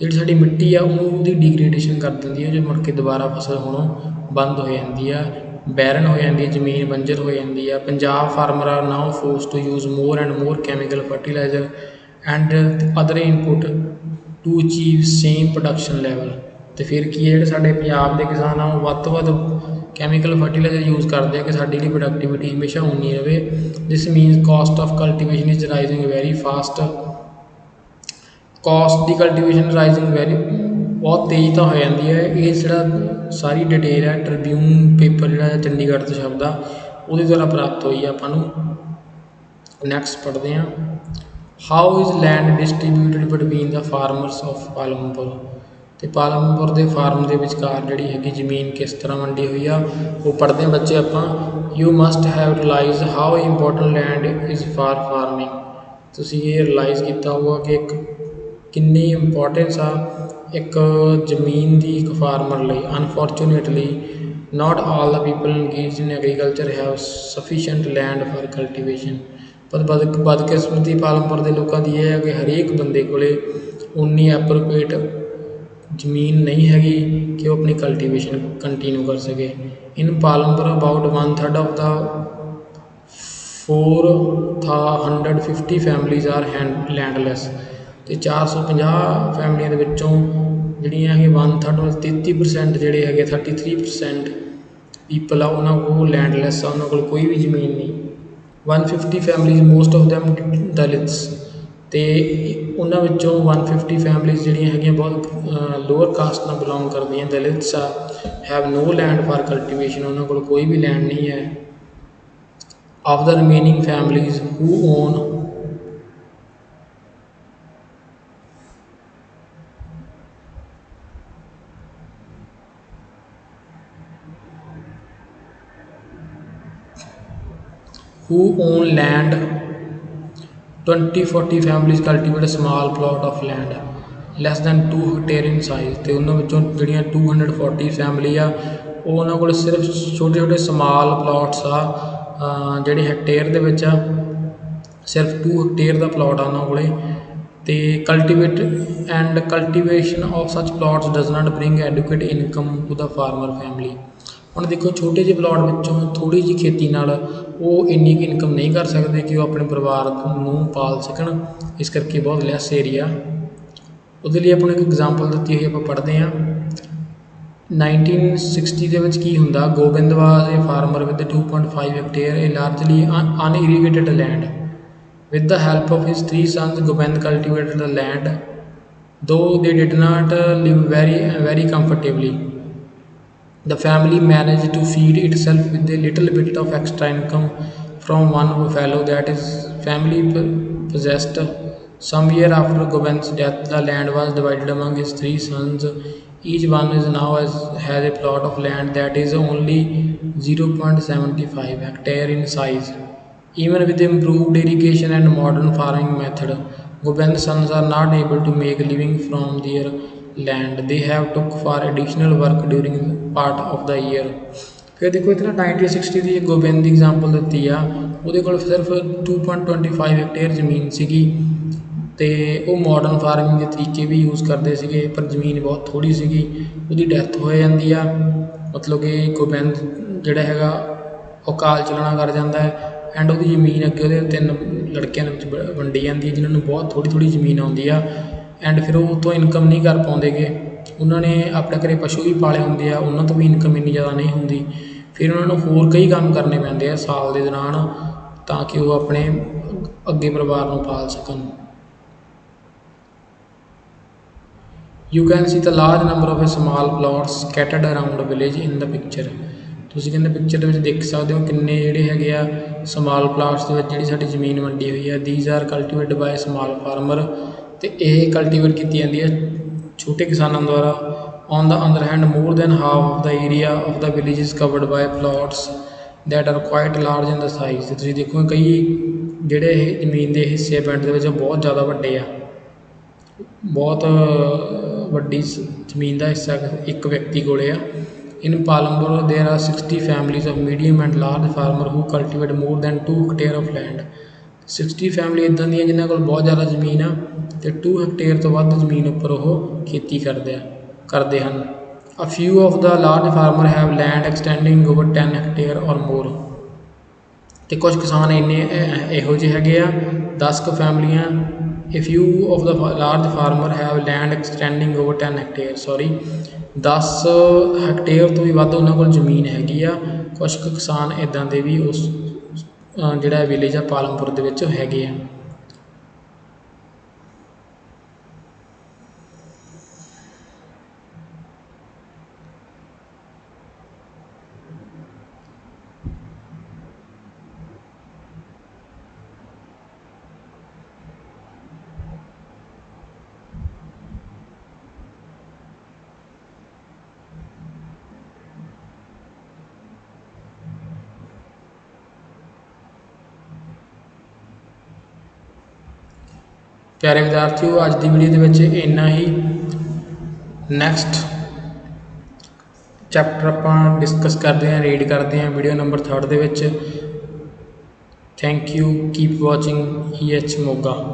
ਜਿਹੜੀ ਸਾਡੀ ਮਿੱਟੀ ਆ ਉਹਦੀ ਡੀਗਰੇਡੇਸ਼ਨ ਕਰ ਦਿੰਦੀ ਹੈ, ਜੋ ਮੁੜ ਕੇ ਦੁਬਾਰਾ ਫਸਲ ਹੋਣੋਂ ਬੰਦ ਹੋ ਜਾਂਦੀ ਆ, ਬੈਰਨ ਹੋ ਜਾਂਦੀ ਹੈ, ਜ਼ਮੀਨ ਬੰਜਰ ਹੋ ਜਾਂਦੀ ਆ। Punjab farmer are now forced to use more and more chemical fertiliser and other input to achieve same production level. ਅਤੇ ਫਿਰ ਕੀ ਹੈ, ਜਿਹੜੇ ਸਾਡੇ ਪੰਜਾਬ ਦੇ ਕਿਸਾਨ ਆ ਉਹ ਵੱਧ ਤੋਂ ਵੱਧ ਕੈਮੀਕਲ ਫਰਟੀਲਾਈਜ਼ਰ ਯੂਜ਼ ਕਰਦੇ ਆ ਕਿ ਸਾਡੀ ਜਿਹੜੀ ਪ੍ਰੋਡਕਟੀਵਿਟੀ ਹਮੇਸ਼ਾ ਉਨੀ ਰਵੇ। This means cost of cultivation is rising very fast. Cost ਦੀ ਕਲਟੀਵੇਸ਼ਨ ਰਾਈਜ਼ਿੰਗ ਬਹੁਤ ਤੇਜ਼ ਤਾਂ ਹੋ ਜਾਂਦੀ ਹੈ। ਇਹ ਜਿਹੜਾ ਸਾਰੀ ਡਿਟੇਲ ਹੈ ਟ੍ਰਿਬਿਊਨ ਪੇਪਰ ਜਿਹੜਾ ਚੰਡੀਗੜ੍ਹ ਤੋਂ ਸ਼ਬਦ ਆ ਉਹਦੇ ਦੁਆਰਾ ਪ੍ਰਾਪਤ ਹੋਈ ਆ ਆਪਾਂ ਨੂੰ। ਨੈਕਸਟ ਪੜ੍ਹਦੇ ਹਾਂ, how is land distributed between the farmers of Palampur. ਅਤੇ ਪਾਲਮਪੁਰ ਦੇ ਫਾਰਮ ਦੇ ਵਿਚਕਾਰ ਜਿਹੜੀ ਹੈਗੀ ਜ਼ਮੀਨ ਕਿਸ ਤਰ੍ਹਾਂ ਵੰਡੀ ਹੋਈ ਆ ਉਹ ਪੜ੍ਹਦੇ ਹਾਂ ਬੱਚੇ ਆਪਾਂ। You must have realise how important land is for farming. ਤੁਸੀਂ ਇਹ ਰਿਲਾਈਜ਼ ਕੀਤਾ ਹੋਊਗਾ ਕਿ ਕਿੰਨੀ ਇੰਪੋਰਟੈਂਸ ਆ ਇੱਕ ਜ਼ਮੀਨ ਦੀ ਇੱਕ ਫਾਰਮਰ ਲਈ। Unfortunately not all the people engaged in agriculture have sufficient land for cultivation. ਪਰ ਬਦਕਿਸਮਤੀ ਪਾਲਮਪੁਰ ਦੇ ਲੋਕਾਂ ਦੀ ਇਹ ਹੈ ਕਿ ਹਰੇਕ ਬੰਦੇ ਕੋਲ ਉਨੀ ਐਪਰੋਪ੍ਰੀਏਟ ਜ਼ਮੀਨ ਨਹੀਂ ਹੈਗੀ ਕਿ ਉਹ ਆਪਣੀ ਕਲਟੀਵੇਸ਼ਨ ਕੰਟੀਨਿਊ ਕਰ ਸਕੇ। In Palampur about 1/3 of the 450 families are landless. ਅਤੇ 450 ਫੈਮਲੀਆਂ ਦੇ ਵਿੱਚੋਂ ਜਿਹੜੀਆਂ ਹੈਗੀਆਂ 1/3 33% ਜਿਹੜੇ ਹੈਗੇ 33% ਪੀਪਲ ਆ ਉਹਨਾਂ ਕੋਲ ਲੈਂਡਲੈਸ ਆ, ਉਹਨਾਂ ਕੋਲ ਕੋਈ ਵੀ ਜ਼ਮੀਨ ਨਹੀਂ। 150 ਫੈਮਲੀਜ਼ ਮੋਸਟ ਆਫ ਦੈਮ ਦਲਿਤਸ। ਅਤੇ ਉਹਨਾਂ ਵਿੱਚੋਂ 150 ਫੈਮਲੀਜ਼ ਜਿਹੜੀਆਂ ਹੈਗੀਆਂ ਬਹੁਤ ਲੋਅਰ ਕਾਸਟ ਨਾਲ ਬਿਲੋਂਗ ਕਰਦੀਆਂ, ਦਲਿਤਸ ਆ, have no land for cultivation. ਉਹਨਾਂ ਕੋਲ ਕੋਈ ਵੀ ਲੈਂਡ ਨਹੀਂ ਹੈ। Of the remaining families who own land 20-40 families cultivate a small plot of land less than 2 hectare in size। ਅਤੇ ਉਹਨਾਂ ਵਿੱਚੋਂ ਜਿਹੜੀਆਂ 240 ਫੈਮਲੀ ਆ ਉਹ ਉਹਨਾਂ ਕੋਲ ਸਿਰਫ ਛੋਟੇ ਛੋਟੇ ਸਮਾਲ ਪਲਾਟਸ ਆ, ਜਿਹੜੇ ਹੈਕਟੇਅਰ ਦੇ ਵਿੱਚ ਆ, ਸਿਰਫ 2 ਹੈਕਟੇਅਰ ਦਾ ਪਲਾਟ ਆ ਉਹਨਾਂ ਕੋਲ। ਅਤੇ cultivation of such plots does not bring adequate income to the farmer family. ਹੁਣ ਦੇਖੋ ਛੋਟੇ ਜਿਹੇ ਪਲਾਟ ਵਿੱਚੋਂ ਥੋੜ੍ਹੀ ਜਿਹੀ ਖੇਤੀ ਨਾਲ ਉਹ ਇੰਨੀ ਕੁ ਇਨਕਮ ਨਹੀਂ ਕਰ ਸਕਦੇ ਕਿ ਉਹ ਆਪਣੇ ਪਰਿਵਾਰ ਨੂੰ ਪਾਲ ਸਕਣ, ਇਸ ਕਰਕੇ ਬਹੁਤ ਲੈਸ ਏਰੀਆ। ਉਹਦੇ ਲਈ ਆਪਾਂ ਨੂੰ ਇੱਕ ਐਗਜ਼ਾਮਪਲ ਦਿੱਤੀ ਹੋਈ ਆਪਾਂ ਪੜ੍ਹਦੇ ਹਾਂ। 1960 ਦੇ ਵਿੱਚ ਕੀ ਹੁੰਦਾ, Gobind was a farmer with 2.5 hectare a largely unirrigated land. With the help of his 3 sons Gobind cultivated the land though they did not live very comfortably। The family managed to feed itself with a little bit of extra income from one buffalo that his family possessed. Some year after Govind's death, the land was divided among his 3 sons. Each one is now has a plot of land that is only 0.75 hectare in size. Even with improved irrigation and modern farming method, Govind's sons are not able to make a living from their land. They have took for additional work during part of the year। ਫਿਰ ਦੇਖੋ ਇੱਥੇ ਨਾ 1960 ਦੀ ਗੋਬਿੰਦ ਦੀ example ਦਿੱਤੀ ਆ, ਉਹਦੇ ਕੋਲ ਸਿਰਫ 2.25 hectare ਜ਼ਮੀਨ ਸੀਗੀ ਅਤੇ ਉਹ ਮਾਡਰਨ ਫਾਰਮਿੰਗ ਦੇ ਤਰੀਕੇ ਵੀ ਯੂਜ਼ ਕਰਦੇ ਸੀਗੇ, ਪਰ ਜ਼ਮੀਨ ਬਹੁਤ ਥੋੜ੍ਹੀ ਸੀਗੀ। ਉਹਦੀ ਡੈਥ ਹੋ ਜਾਂਦੀ ਆ, ਮਤਲਬ ਕਿ ਗੋਬਿੰਦ ਜਿਹੜਾ ਹੈਗਾ ਉਹ ਕਾਲ ਚਲਾਣਾ ਕਰ ਜਾਂਦਾ ਹੈ ਐਂਡ ਉਹਦੀ ਜ਼ਮੀਨ ਅੱਗੇ ਉਹਦੇ 3 ਲੜਕਿਆਂ ਦੇ ਵਿੱਚ ਵੰਡੀ ਜਾਂਦੀ ਹੈ, ਜਿਨ੍ਹਾਂ ਨੂੰ ਬਹੁਤ ਥੋੜ੍ਹੀ ਜ਼ਮੀਨ ਆਉਂਦੀ ਆ। ਐਂਡ ਫਿਰ ਉਹ ਤੋਂ ਇਨਕਮ ਨਹੀਂ ਕਰ ਪਾਉਂਦੇਗੇ। ਉਹਨਾਂ ਨੇ ਆਪਣੇ ਘਰੇ ਪਸ਼ੂ ਵੀ ਪਾਲੇ ਹੁੰਦੇ ਆ, ਉਹਨਾਂ ਤੋਂ ਵੀ ਇਨਕਮ ਇੰਨੀ ਜ਼ਿਆਦਾ ਨਹੀਂ ਹੁੰਦੀ। ਫਿਰ ਉਹਨਾਂ ਨੂੰ ਹੋਰ ਕਈ ਕੰਮ ਕਰਨੇ ਪੈਂਦੇ ਆ ਸਾਲ ਦੇ ਦੌਰਾਨ, ਤਾਂ ਕਿ ਉਹ ਆਪਣੇ ਅੱਗੇ ਪਰਿਵਾਰ ਨੂੰ ਪਾਲ ਸਕਣ। You can see the large number of small plots scattered around the village in the picture। ਤੁਸੀਂ ਕਹਿੰਦੇ ਪਿਕਚਰ ਦੇ ਵਿੱਚ ਦੇਖ ਸਕਦੇ ਹੋ ਕਿੰਨੇ ਜਿਹੜੇ ਹੈਗੇ ਆ ਸਮਾਲ ਪਲਾਟਸ ਦੇ ਵਿੱਚ ਜਿਹੜੀ ਸਾਡੀ ਜ਼ਮੀਨ ਵੰਡੀ ਹੋਈ ਹੈ। these are cultivated by small farmer, ਅਤੇ ਇਹ ਕਲਟੀਵੇਟ ਕੀਤੀ ਜਾਂਦੀ ਹੈ ਛੋਟੇ ਕਿਸਾਨਾਂ ਦੁਆਰਾ। on the other hand, more than half of the area of the village is covered by plots that are quite large in the size। ਤੇ ਤੁਸੀਂ ਦੇਖੋਗੇ ਕਈ ਜਿਹੜੇ ਇਹ ਜ਼ਮੀਨ ਦੇ ਹਿੱਸੇ ਪਿੰਡ ਦੇ ਵਿੱਚ ਬਹੁਤ ਜ਼ਿਆਦਾ ਵੱਡੇ ਆ, ਬਹੁਤ ਵੱਡੀ ਜ਼ਮੀਨ ਦਾ ਹਿੱਸਾ ਇੱਕ ਵਿਅਕਤੀ ਕੋਲੇ ਆ। In Palampur there are 60 families of medium and large farmer who cultivate more than 2 hectare of land. 60 family ਇੱਦਾਂ ਦੀਆਂ ਜਿਨ੍ਹਾਂ ਕੋਲ ਬਹੁਤ ਜ਼ਿਆਦਾ ਜ਼ਮੀਨ ਆ ਅਤੇ 2 ਹੈਕਟੇਅਰ ਤੋਂ ਵੱਧ ਜ਼ਮੀਨ ਉੱਪਰ ਉਹ ਖੇਤੀ ਕਰਦੇ ਹਨ। A few of the large farmer have land extending over 10 hectare or more. ਅਤੇ ਕੁਛ ਕਿਸਾਨ ਇੰਨੇ ਇਹੋ ਜਿਹੇ ਹੈਗੇ ਆ 10 ਕੁ ਫੈਮਲੀਆਂ। A few of the large farmer have land extending over 10 hectares, 10 hectare ਤੋਂ ਵੀ ਵੱਧ ਉਹਨਾਂ ਕੋਲ ਜ਼ਮੀਨ ਹੈਗੀ ਆ। ਕੁਛ ਕੁ ਕਿਸਾਨ ਇੱਦਾਂ ਦੇ ਵੀ ਉਸ ਜਿਹੜਾ ਵਿਲੇਜ ਆ ਪਾਲਮਪੁਰ ਦੇ ਵਿੱਚ ਹੈਗੇ ਆ। ਪਿਆਰੇ ਵਿਦਿਆਰਥੀਓ, ਅੱਜ ਦੀ ਵੀਡੀਓ ਦੇ ਵਿੱਚ ਇੰਨਾ ਹੀ। ਨੈਕਸਟ ਚੈਪਟਰ ਆਪਾਂ ਡਿਸਕਸ ਕਰਦੇ ਹਾਂ, ਰੀਡ ਕਰਦੇ ਹਾਂ ਵੀਡੀਓ ਨੰਬਰ 3 ਦੇ ਵਿੱਚ। Thank you, keep watching EH Moga.